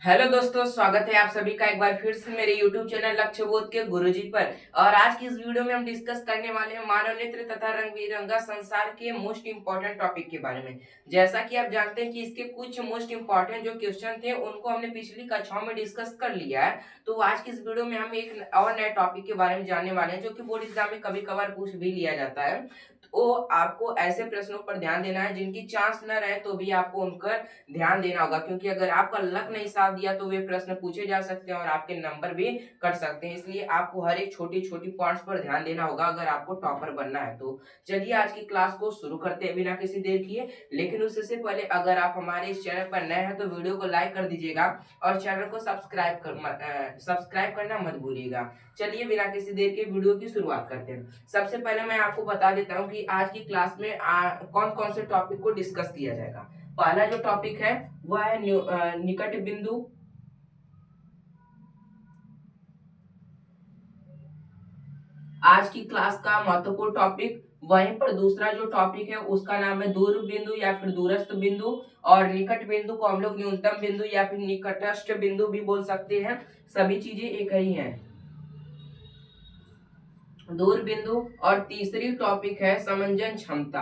Hello दोस्तों, स्वागत है आप सभी का एक बार फिर से मेरे YouTube चैनल लक्ष्य बोध के गुरुजी पर। और आज की इस वीडियो में हम डिस्कस करने वाले हैं मानव नेत्र तथा रंग बिरंगा संसार के मोस्ट इंपॉर्टेंट टॉपिक के बारे में। जैसा कि आप जानते हैं कि इसके कुछ मोस्ट इंपॉर्टेंट जो क्वेश्चन थे उनको हमने पिछली कक्षाओं में डिस्कस कर लिया है। तो आज की इस वीडियो में हम एक और नए टॉपिक के बारे में जानने वाले हैं जो कि बोर्ड एग्जाम में कभी कभार पूछ भी लिया जाता है। तो आपको ऐसे प्रश्नों पर ध्यान देना है जिनकी चांस न रहे तो भी आपको उनका ध्यान देना होगा, क्योंकि अगर आपका लक नहीं साथ दिया तो वे प्रश्न पूछे जा सकते हैं और आपके नंबर भी कट सकते हैं। इसलिए आपको हर एक छोटी छोटी पॉइंट्स पर ध्यान देना होगा अगर आपको टॉपर बनना है। तो चलिए आज की क्लास को शुरू करते हैं बिना किसी देर किए। लेकिन उससे पहले अगर आप हमारे इस चैनल पर नए हैं तो वीडियो को लाइक कर दीजिएगा और चैनल को सब्सक्राइब करना मत भूलिएगा। चलिए बिना किसी देर के वीडियो की शुरुआत करते हैं। सबसे पहले मैं आपको बता देता हूँ कि आज की क्लास में कौन कौन से टॉपिक को डिस्कस किया जाएगा। पहला जो टॉपिक है वह है निकट बिंदु। आज की क्लास का महत्वपूर्ण टॉपिक। वहीं पर दूसरा जो टॉपिक है उसका नाम है दूर बिंदु या फिर दूरस्थ बिंदु। और निकट बिंदु को हम लोग न्यूनतम बिंदु या फिर निकटस्थ बिंदु भी बोल सकते हैं। सभी चीजें एक ही हैं। दूर बिंदु। और तीसरी टॉपिक है समंजन क्षमता।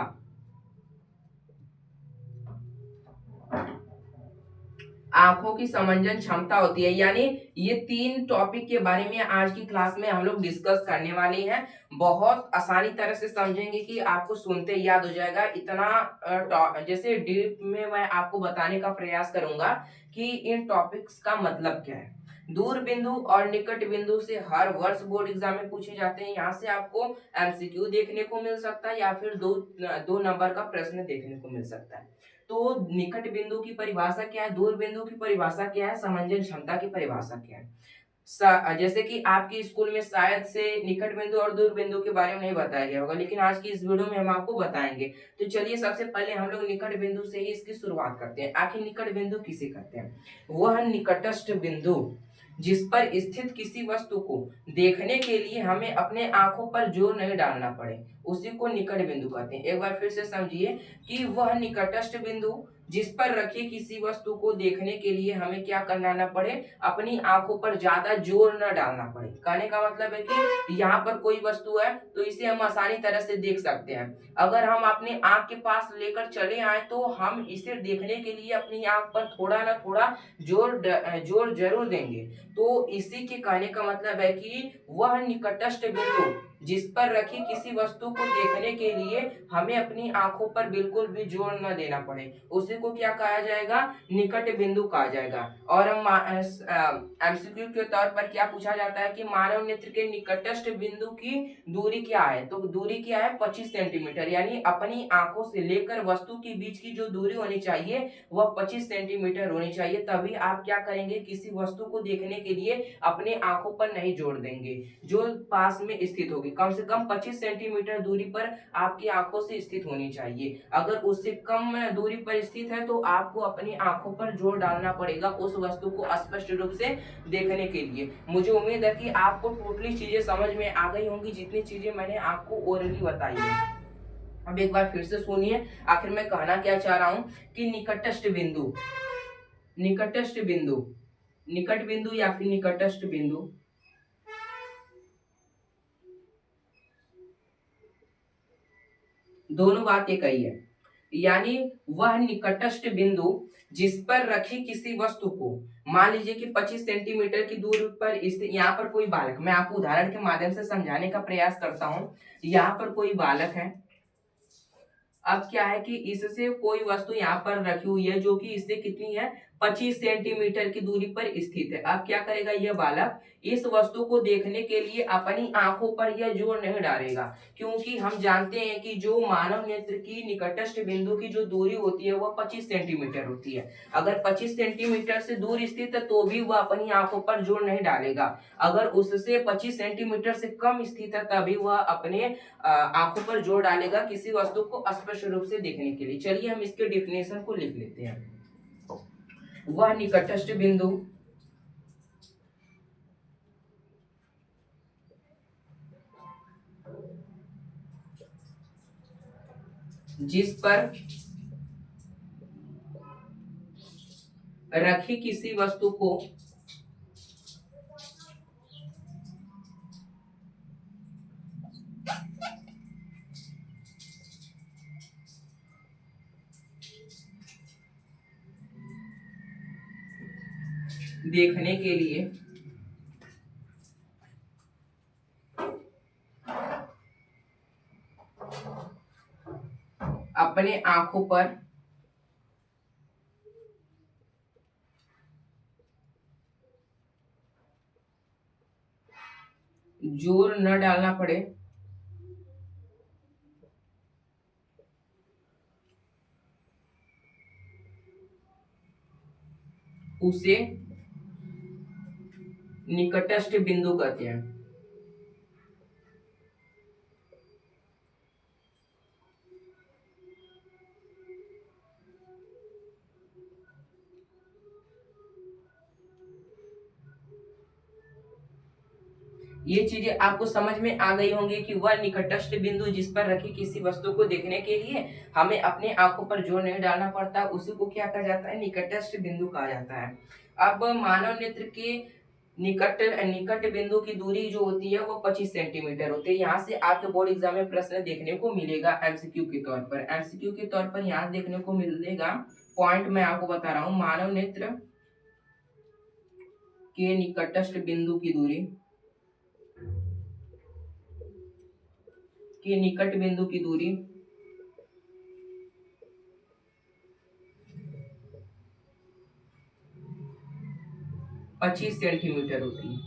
आंखों की समंजन क्षमता होती है। यानी ये तीन टॉपिक के बारे में आज की क्लास में हम लोग डिस्कस करने वाले हैं। बहुत आसानी तरह से समझेंगे कि आपको सुनते याद हो जाएगा। इतना जैसे डीप में मैं आपको बताने का प्रयास करूंगा कि इन टॉपिक्स का मतलब क्या है। दूर बिंदु और निकट बिंदु से हर वर्ष बोर्ड एग्जाम में पूछे जाते हैं। यहाँ से आपको एमसीक्यू देखने को मिल सकता है या फिर दो दो नंबर का प्रश्न देखने को मिल सकता है। तो निकट बिंदु की परिभाषा क्या है, दूर बिंदु की परिभाषा क्या है, समंजन क्षमता की परिभाषा क्या है। जैसे कि आपके स्कूल में शायद से निकट बिंदु और दूर बिंदु के बारे में नहीं बताया गया होगा, लेकिन आज की इस वीडियो में हम आपको बताएंगे। तो चलिए सबसे पहले हम लोग निकट बिंदु से ही इसकी शुरुआत करते हैं। आखिर निकट बिंदु किसे कहते हैं। वह निकटस्थ बिंदु जिस पर स्थित किसी वस्तु को देखने के लिए हमें अपने आंखों पर जोर नहीं डालना पड़े, उसी को निकट बिंदु कहते हैं। एक बार फिर से समझिए कि वह निकटस्थ बिंदु जिस पर रखी किसी वस्तु को देखने के लिए हमें क्या करना ना पड़े, अपनी आंखों पर ज्यादा जोर न डालना पड़े। कहने का मतलब है कि यहाँ पर कोई वस्तु है तो इसे हम आसानी तरह से देख सकते हैं। अगर हम अपनी आंख के पास लेकर चले आए तो हम इसे देखने के लिए अपनी आंख पर थोड़ा ना थोड़ा जोर जरूर देंगे। तो इसी के कहने का मतलब है कि वह निकटस्थ बिंदु जिस पर रखी किसी वस्तु को देखने के लिए हमें अपनी आंखों पर बिल्कुल भी जोर न देना पड़े, उसी को क्या कहा जाएगा, निकट बिंदु कहा जाएगा। और हम एमसीक्यू के तौर पर क्या पूछा जाता है कि मानव नेत्र के निकटस्थ बिंदु की दूरी क्या है। तो दूरी क्या है, 25 सेंटीमीटर। यानी अपनी आंखों से लेकर वस्तु के बीच की जो दूरी होनी चाहिए वह 25 सेंटीमीटर होनी चाहिए। तभी आप क्या करेंगे, किसी वस्तु को देखने के लिए अपने आंखों पर नहीं जोड़ देंगे, जो पास में स्थित होगी। कम से कम 25 सेंटीमीटर दूरी पर आपकी आंखों से स्थित होनी चाहिए। अगर उससे कम दूरी पर स्थित है तो आपको अपनी आंखों पर जोर डालना पड़ेगा उस वस्तु को स्पष्ट रूप से देखने के लिए। मुझे उम्मीद है कि आपको टोटली चीजें समझ में आ गई होंगी, जितनी चीजें मैंने आपको ओरली बताई है। अब एक बार फिर से सुनिए आखिर मैं कहना क्या चाह रहा हूं कि निकटस्थ बिंदु, निकटस्थ बिंदु, निकट बिंदु या फिर निकटस्थ बिंदु, दोनों बात एक ही है। यानी वह निकटस्थ बिंदु जिस पर रखी किसी वस्तु को, मान लीजिए कि 25 सेंटीमीटर की दूरी पर स्थित, यहाँ पर कोई बालक, मैं आपको उदाहरण के माध्यम से समझाने का प्रयास करता हूं। यहाँ पर कोई बालक है। अब क्या है कि इससे कोई वस्तु यहाँ पर रखी हुई है जो कि इससे कितनी है, 25 सेंटीमीटर की दूरी पर स्थित है। अब क्या करेगा यह बालक, इस वस्तु को देखने के लिए अपनी आंखों पर यह जोर नहीं डालेगा, क्योंकि हम जानते हैं कि जो मानव नेत्र की निकटस्थ बिंदु की जो दूरी होती है वह 25 सेंटीमीटर होती है। अगर 25 सेंटीमीटर से दूर स्थित है तो भी वह अपनी आंखों पर जोर नहीं डालेगा। अगर उससे 25 सेंटीमीटर से कम स्थित है तभी वह अपने आंखों पर जोर डालेगा किसी वस्तु को स्पष्ट रूप से देखने के लिए। चलिए हम इसके डिफिनेशन को लिख लेते हैं। वह निकटस्थ बिंदु जिस पर रखी किसी वस्तु को देखने के लिए अपने आंखों पर जोर न डालना पड़े, उसे निकटस्थ बिंदु कहते हैं। ये चीजें आपको समझ में आ गई होंगी कि वह निकटस्थ बिंदु जिस पर रखी किसी वस्तु को देखने के लिए हमें अपने आंखों पर जोर नहीं डालना पड़ता, उसी को क्या कहा जाता है, निकटस्थ बिंदु कहा जाता है। अब मानव नेत्र के निकट निकट बिंदु की दूरी जो होती है वो 25 सेंटीमीटर होती है। यहाँ से आपके बोर्ड एग्जाम में प्रश्न देखने को मिलेगा एमसीक्यू के तौर पर। एमसीक्यू के तौर पर यहाँ देखने को मिलेगा, पॉइंट मैं आपको बता रहा हूँ, मानव नेत्र के निकटस्थ बिंदु की दूरी के निकट बिंदु की दूरी 25 सेंटीमीटर होती है।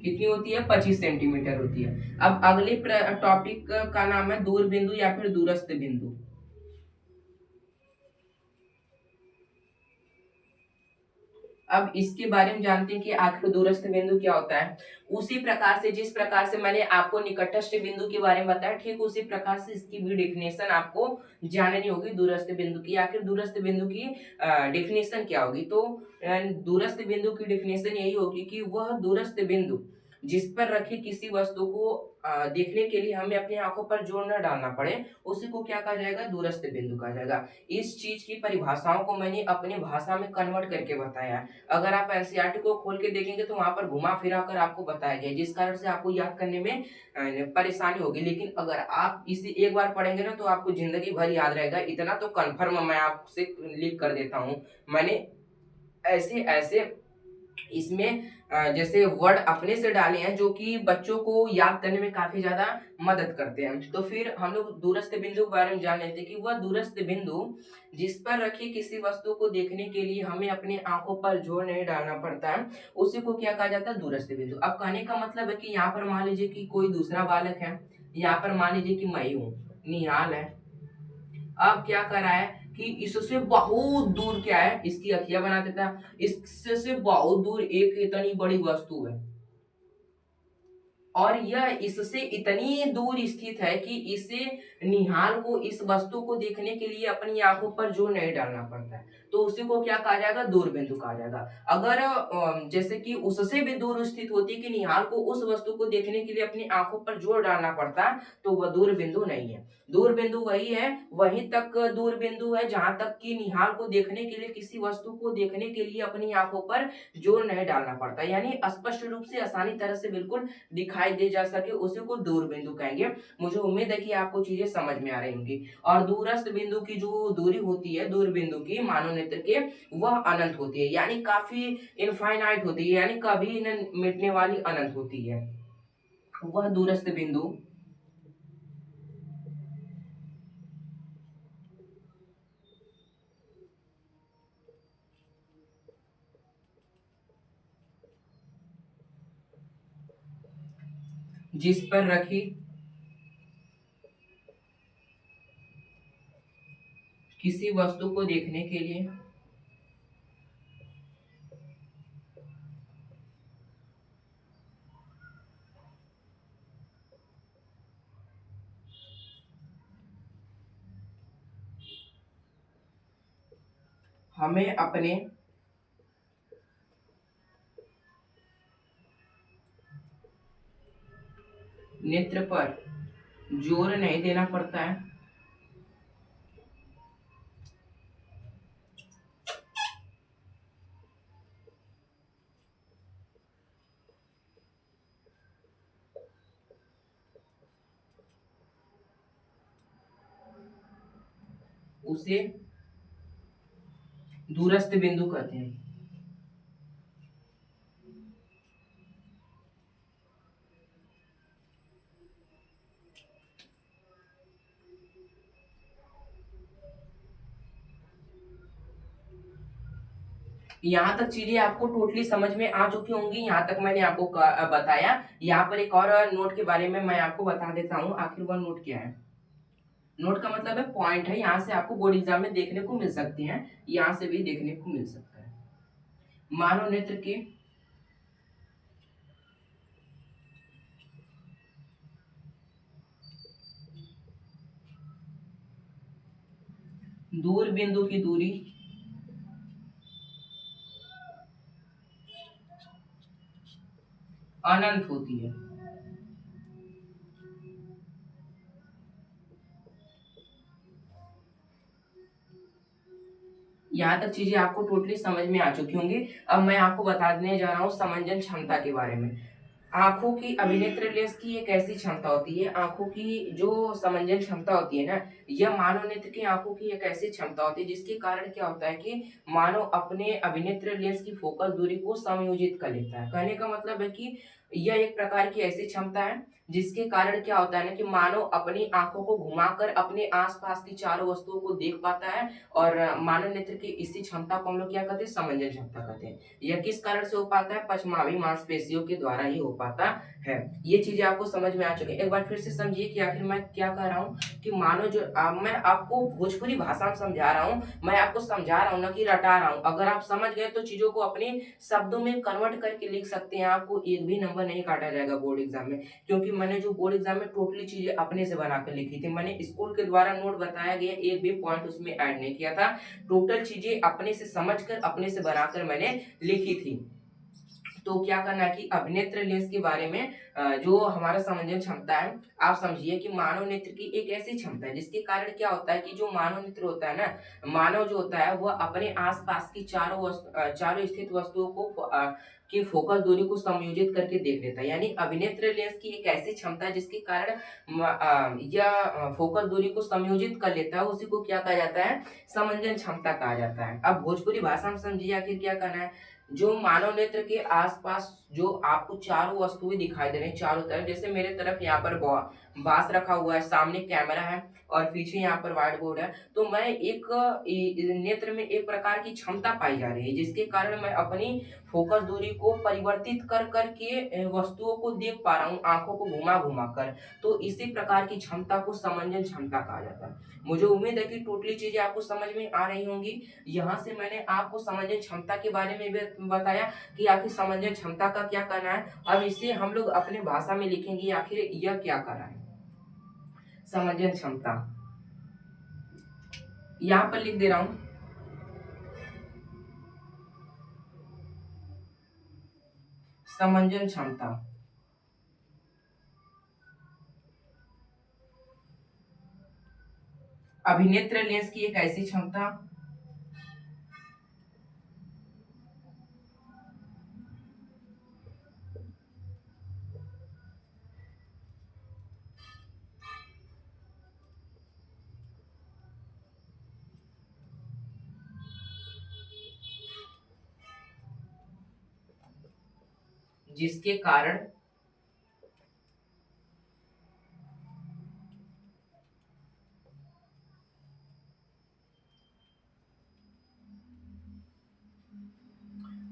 कितनी होती है, 25 सेंटीमीटर होती है। अब अगले टॉपिक का नाम है दूर बिंदु या फिर दूरस्थ बिंदु। अब इसके बारे में जानते हैं कि आखिर दूरस्थ बिंदु क्या होता है। उसी प्रकार से जिस प्रकार से मैंने आपको निकटस्थ बिंदु के बारे में बताया, ठीक उसी प्रकार से इसकी भी डेफिनेशन आपको जाननी होगी दूरस्थ बिंदु की। आखिर दूरस्थ बिंदु की डेफिनेशन क्या होगी, तो दूरस्थ बिंदु की डेफिनेशन यही होगी कि वह दूरस्थ बिंदु जिस पर रखी किसी वस्तु को देखने के लिए हमें अपनी आंखों पर जोर न डालना पड़े, उसी को क्या कहा जाएगा, दूरस्थ बिंदु कहा जाएगा। इस चीज की परिभाषाओं को मैंने अपनी भाषा में कन्वर्ट करके बताया है। अगर आप एनसीईआरटी को खोल के देखेंगे तो वहां पर घुमा फिरा कर आपको बताया गया, जिस कारण से आपको याद करने में परेशानी होगी। लेकिन अगर आप इसे एक बार पढ़ेंगे ना तो आपको जिंदगी भर याद रहेगा, इतना तो कन्फर्म मैं आपसे लिख कर देता हूँ। मैंने ऐसे ऐसे इसमें जैसे वर्ड अपने से डाले हैं जो कि बच्चों को याद करने में काफी ज्यादा मदद करते हैं। तो फिर हम लोग दूरस्थ बिंदु के बारे में जान लेते हैं कि वह दूरस्थ बिंदु जिस पर रखी किसी वस्तु को देखने के लिए हमें अपनी आंखों पर जोर नहीं डालना पड़ता है, उसी को क्या कहा जाता है, दूरस्थ बिंदु। अब कहने का मतलब है कि यहाँ पर मान लीजिए कि कोई दूसरा बालक है, यहाँ पर मान लीजिए कि मैं ही हूँ, निहाल है। अब क्या कर रहा है कि इससे बहुत दूर क्या है, इसकी अखियां बना देता है, इससे बहुत दूर एक इतनी बड़ी वस्तु है और यह इससे इतनी दूर स्थित है कि इसे निहाल को इस वस्तु को देखने के लिए अपनी आंखों पर जोर नहीं डालना पड़ता है, तो उसी को क्या कहा जाएगा, दूर बिंदु कहा जाएगा। अगर जैसे कि उससे भी दूर स्थित होती कि निहाल को उस वस्तु को देखने के लिए अपनी आंखों पर जोर डालना पड़ता, तो वह दूर बिंदु नहीं है। दूर बिंदु वही है, वहीं तक दूर बिंदु है जहां तक कि निहाल को देखने के लिए, किसी वस्तु को देखने के लिए अपनी आंखों पर जोर नहीं डालना पड़ता, यानी स्पष्ट रूप से आसानी तरह से बिल्कुल दिखाई दे जा सके, उसी को दूर बिंदु कहेंगे। मुझे उम्मीद है कि आपको चीजें समझ में आ रही होंगी। और दूरस्थ बिंदु की जो दूरी होती है दूर बिंदु की मानव नेत्र के, वह अनंत होती है, यानी काफी इनफाइनाइट होती है, यानी कभी न मिटने वाली अनंत होती है। वह दूरस्थ बिंदु जिस पर रखी किसी वस्तु को देखने के लिए हमें अपने नेत्र पर जोर नहीं देना पड़ता है, उसे दूरस्थ बिंदु कहते हैं। यहाँ तक चीजें आपको टोटली समझ में आ चुकी होंगी। यहाँ तक मैंने आपको बताया। यहाँ पर एक और नोट के बारे में मैं आपको बता देता हूँ। आखिर वह नोट क्या है। नोट का मतलब है पॉइंट है। यहाँ से आपको बोर्ड एग्जाम में देखने को मिल सकते हैं, यहाँ से भी देखने को मिल सकता है। मानव नेत्र के दूर बिंदु की दूरी अनंत होती है। यहाँ तक चीजें आपको टोटली समझ में आ चुकी होंगी। अब मैं आपको बताने जा रहा हूँ समंजन क्षमता के बारे में। आंखों की अभिनेत्र लेंस की एक ऐसी क्षमता होती है, आंखों की जो समंजन क्षमता होती है ना, यह मानव नेत्र की आंखों की एक ऐसी क्षमता होती है जिसके कारण क्या होता है कि मानव अपने अभिनेत्र लेंस की फोकस दूरी को समायोजित कर लेता है। कहने का मतलब है कि यह एक प्रकार की ऐसी क्षमता है जिसके कारण क्या होता है ना कि मानव अपनी आंखों को घुमाकर अपने आसपास की चारों वस्तुओं को देख पाता है। और मानव नेत्र की इसी क्षमता को हम लोग क्या कहते हैं, समंजन क्षमता कहते हैं। यह किस कारण से हो पाता है, पश्चमावी मांसपेशियों के द्वारा ही हो पाता है। ये चीजें आपको समझ में आ चुकी है। एक बार फिर से समझिए कि आखिर मैं क्या कह रहा हूँ कि मानो जो मैं आपको भोजपुरी भाषा में समझा रहा हूँ, मैं आपको समझा रहा हूँ ना कि रटा रहा हूँ। अगर आप समझ गए तो चीजों को अपने शब्दों में कन्वर्ट करके लिख सकते हैं, आपको एक भी नंबर नहीं काटा जाएगा बोर्ड एग्जाम में। क्योंकि मैंने जो बोर्ड एग्जाम में टोटली चीजें अपने से बनाकर लिखी थी, मैंने स्कूल के द्वारा नोट बताया गया एक भी पॉइंट उसमें ऐड नहीं किया था। टोटल चीजें अपने से समझकर अपने से बनाकर मैंने लिखी थी। तो क्या करना है कि अभिनेत्र लेंस के बारे में जो हमारा समंजन क्षमता है, आप समझिए कि मानव नेत्र की एक ऐसी क्षमता है जिसके कारण क्या होता है कि जो मानव नेत्र होता है ना, मानव जो होता है वह अपने आसपास की चारों स्थित वस्तुओं को की फोकस दूरी को समायोजित करके देख लेता है। यानी अभिनेत्र लेंस की एक ऐसी क्षमता है जिसके कारण यह फोकस दूरी को समायोजित कर लेता है, उसी को क्या कहा जाता है, समंजन क्षमता कहा जाता है। अब भोजपुरी भाषा में समझिए आखिर क्या करना है। जो मानव नेत्र के आसपास जो आपको चारों वस्तुएं दिखाई दे रही हैं चारों तरफ, जैसे मेरे तरफ यहाँ पर बांस रखा हुआ है, सामने कैमरा है और पीछे यहाँ पर व्हाइट बोर्ड है, तो मैं एक नेत्र में एक प्रकार की क्षमता पाई जा रही है जिसके कारण मैं अपनी फोकस दूरी को परिवर्तित कर करके वस्तुओं को देख पा रहा हूँ, आंखों को घुमा घुमा कर। तो इसी प्रकार की क्षमता को समंजन क्षमता कहा जाता है। मुझे उम्मीद है कि टोटली चीजें आपको समझ में आ रही होंगी। यहाँ से मैंने आपको समंजन क्षमता के बारे में भी बताया कि आखिर समंजन क्षमता का क्या करना है। अब इसे हम लोग अपने भाषा में लिखेंगे आखिर यह क्या कर रहा है। समंजन क्षमता यहाँ पर लिख दे रहा हूं। समंजन क्षमता अभिनेत्र लेंस की एक ऐसी क्षमता जिसके कारण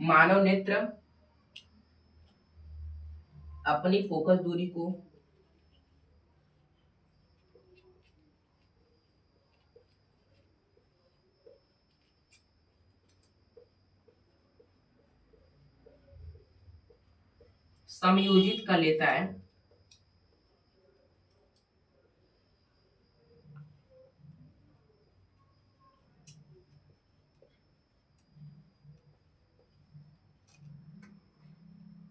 मानव नेत्र अपनी फोकस दूरी को समायोजित कर लेता है।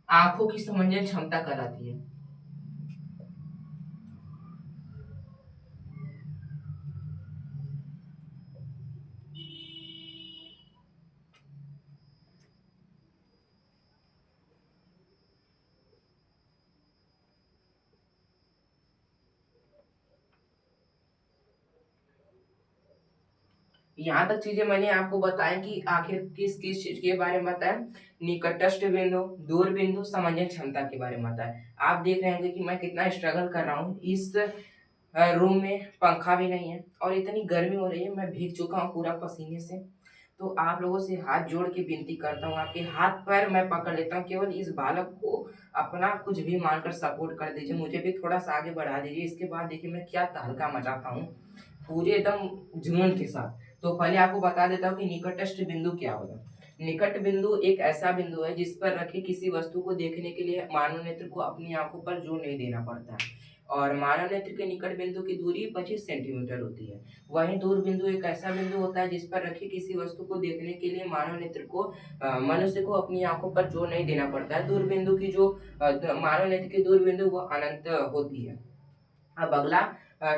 आंखों की समंजन क्षमता कहलाती है। यहाँ तक चीजें मैंने आपको बताया कि आखिर किस किस चीज के बारे में बताया। निकटस्थ बिंदु, दूर बिंदु, समंजन क्षमता के बारे में बताया। आप देख रहे होंगे कि मैं कितना स्ट्रगल कर रहा हूँ। इस रूम में पंखा भी नहीं है और इतनी गर्मी हो रही है, मैं भीग चुका हूँ पूरा पसीने से। तो आप लोगों से हाथ जोड़ के विनती करता हूँ, आपके हाथ पैर मैं पकड़ लेता हूँ, केवल इस बालक को अपना कुछ भी मानकर सपोर्ट कर दीजिए, मुझे भी थोड़ा सा आगे बढ़ा दीजिए। इसके बाद देखिए मैं क्या तहलका मचाता हूँ पूरे एकदम जुनून के साथ। तो पहले आपको बता देता हूँ कि निकटस्थ बिंदु क्या होगा। निकट बिंदु एक ऐसा बिंदु है जिस पर रखी किसी वस्तु को देखने के लिए मानव नेत्र को अपनी आंखों पर जोर नहीं देना पड़ता है, और मानव नेत्र के निकट बिंदु की दूरी 25 सेंटीमीटर होती है। वहीं दूर बिंदु एक ऐसा बिंदु होता है जिस पर रखी किसी वस्तु को देखने के लिए मानव नेत्र को मनुष्य को अपनी आंखों पर जोर नहीं देना पड़ता है। दूर बिंदु की जो मानव नेत्र की दूर बिंदु वो अनंत होती है। अब अगला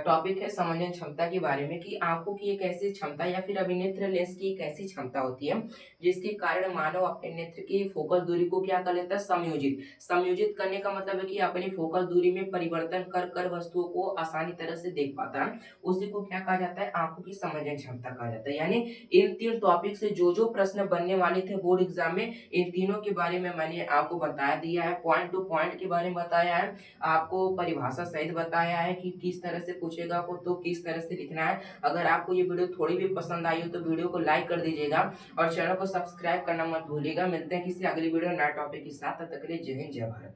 टॉपिक है समंजन क्षमता के बारे में, कि आंखों की एक ऐसी क्षमता या फिर अभिनेत्र लेंस की एक ऐसी क्षमता होती है जिसके कारण मानव अपने नेत्र की फोकल दूरी को क्या कर लेता है, समयोजित। समयोजित करने का मतलब है कि अपनी फोकल दूरी में परिवर्तन कर कर वस्तुओं को आसानी तरह से देख पाता है। उसी को क्या कहा जाता है, आंखों की समंजन क्षमता कहा जाता है। यानी इन तीन टॉपिक से जो जो प्रश्न बनने वाले थे बोर्ड एग्जाम में, इन तीनों के बारे में मैंने आपको बता दिया है, पॉइंट टू पॉइंट के बारे में बताया है, आपको परिभाषा सहित बताया है कि किस तरह से पूछेगा को तो किस तरह से लिखना है। अगर आपको ये वीडियो थोड़ी भी पसंद आई हो तो वीडियो को लाइक कर दीजिएगा और चैनल को सब्सक्राइब करना मत भूलिएगा। मिलते हैं किसी अगली वीडियो नए टॉपिक के साथ, तब तक के लिए जय हिंद जय भारत।